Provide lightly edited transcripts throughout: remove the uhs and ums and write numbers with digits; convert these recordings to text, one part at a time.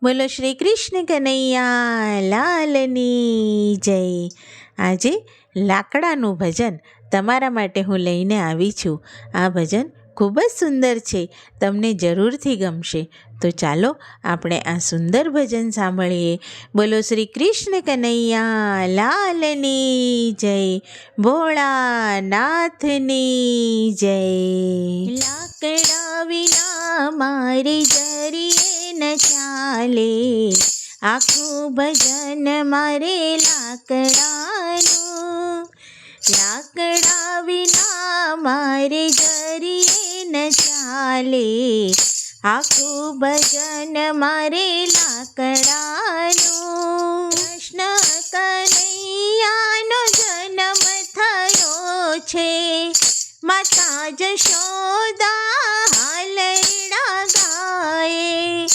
બોલો શ્રી કૃષ્ણ કનૈયા લાલની જય. આજે લાકડાનું ભજન તમારા માટે હું લઈને આવી છું. આ ભજન ખૂબ જ સુંદર છે, તમને જરૂરથી ગમશે. તો ચાલો આપણે આ સુંદર ભજન સાંભળીએ. બોલો શ્રી કૃષ્ણ કનૈયા લાલની જય, ભોળાનાથની જય. લાકડા વિના મારી જરીએ ન ચાલે, આખું ભજન મારે લાકડાનું. લાકડા વિના મારે જરીએ ન ચાલે, આખું ભજન મારે લાકડાનું. કૃષ્ણ કનૈયાનો જન્મ થયો છે, માતા જશોદા હાલરડા ગાય.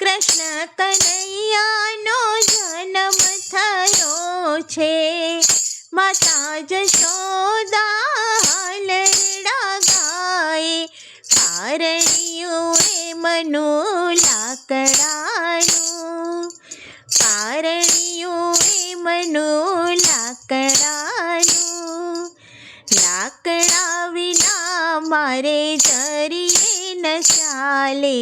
કૃષ્ણ કનૈયાનો જન્મ થયો છે, માતા જશોદા હાલરડા ગાય. કારણિયું એ મનું લાકડાનું, કારણિયું એ મનું લાકડાનું. લાકડા વિના મારે જરીએ ન ચાલે,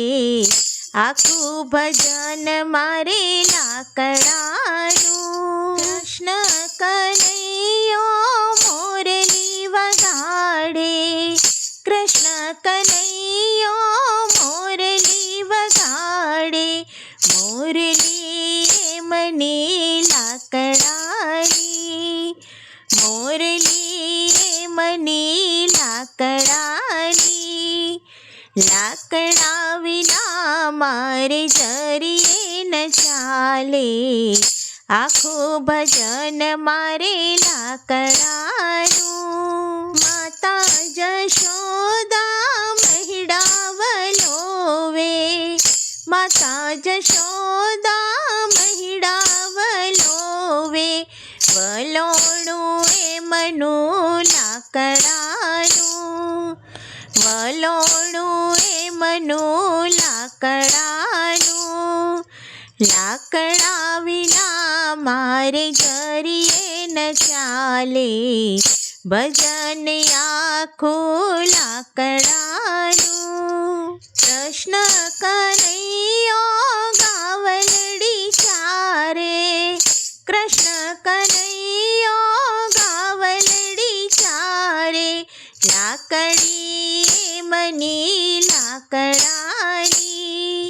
આખું ભજન મારે લાકડાનું. કૃષ્ણ કનૈયો મોરલી વગાડે, કૃષ્ણ કનૈયો મોરલી વગાડે. મોરલી મને લાકડાની, મોરલી મને લાકડાની. લાકડા વિના મારે જરીએ ન ચાલે, આખું ભજન મારે લાકડાનું. માતા જશોદા મહિડા વલોવે, માતા જશોદા મહિડા વલોવે. વલોણું એ મનું લાકડાનું, વલોણું એ મનું લાકડાનું. લાકડા વિના મારે જરીએ ન ચાલે, ભજન આખું લાકડાનું. કૃષ્ણ કનૈયો ગાવલડી ચારે, કૃષ્ણ કનૈયો ગાવલડી ચારે. લાકડી મની લાકડાની,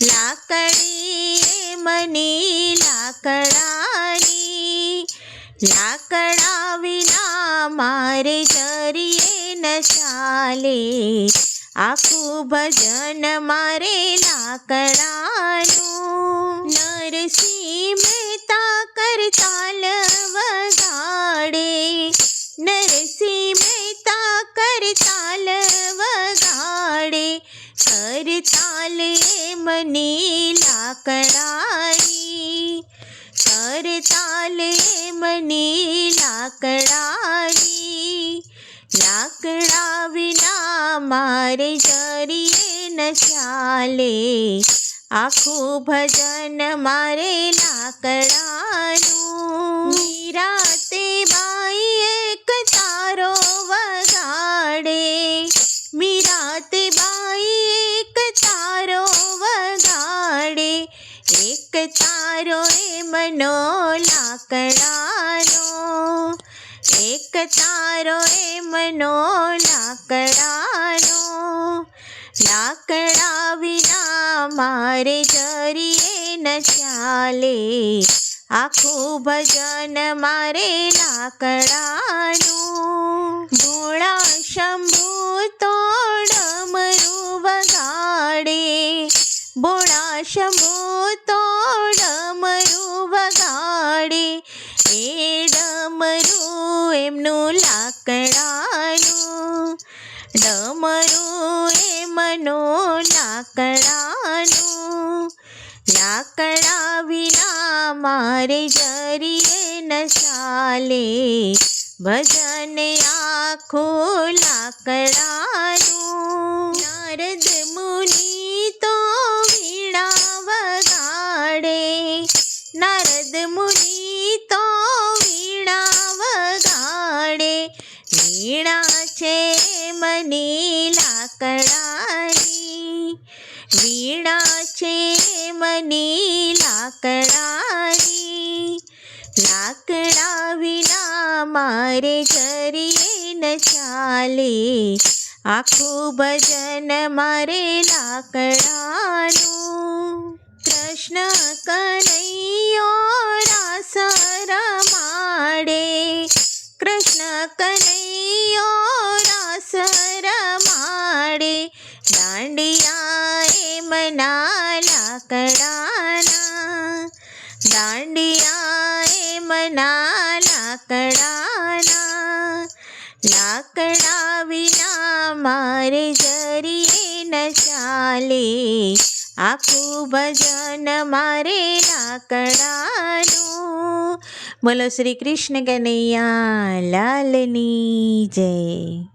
લાકડી મની લાકડાની. લાકડા વિના મારે જરીએ ન ચાલે, આખું ભજન મારે લાકડાનું. નરસિંહ મહેતા કરતાલ વગાડે, નરસિંહ મહેતા કરતાલ વગાડે. કરતાલ મને લાકડાની, કરતાલ મને લાકડાની. લાકડા વિના મારે જરીએ ન ચાલે, આખું ભજન મારે લાકડાનું. નિરાતે બાઈ એક તારો વગાડે, નિરાતે બાઈ એક તારો વગાડે. એક તારો એ મનો લાકડાનો, એક તારો એ મનો લાકડાનો. લાકડા વિના મારે જરીએ ન ચાલે, આખું ભજન મારે લાકડાનું. ભોળા શંભુ તો ડમરું વગાડે, ભોળા શંભુ તો ડમરું વગાડે. એ ડમરું એમનું લાકડાનું, ડમરું એમનું લાકડાનું. લાકડા વિના મારે જરીએ ન ચાલે, ભજન આખું લાકડાનું. નારદ મુનિ તો વીણા વગાડે, મુનિ તો વીણા વગાડે, વીણા છે મની લાકડાની, વીણા છે મની લાકડાની, લાકડા વિના મારે જરીએ ન ચાલે, આખું ભજન મારે લાકડાનું. કૃષ્ણ કનૈયો રાસ રમાડે, કૃષ્ણ કનૈયો રાસ રમાડે, દાંડિયા એમના લાકડાના, દાંડિયા એમના લાકડાના, લાકડા વિના મારે જરીએ ન ચાલે, આખું ભજન મારે લાકડાનું. બોલો શ્રી કૃષ્ણ કનૈયા લાલની જય.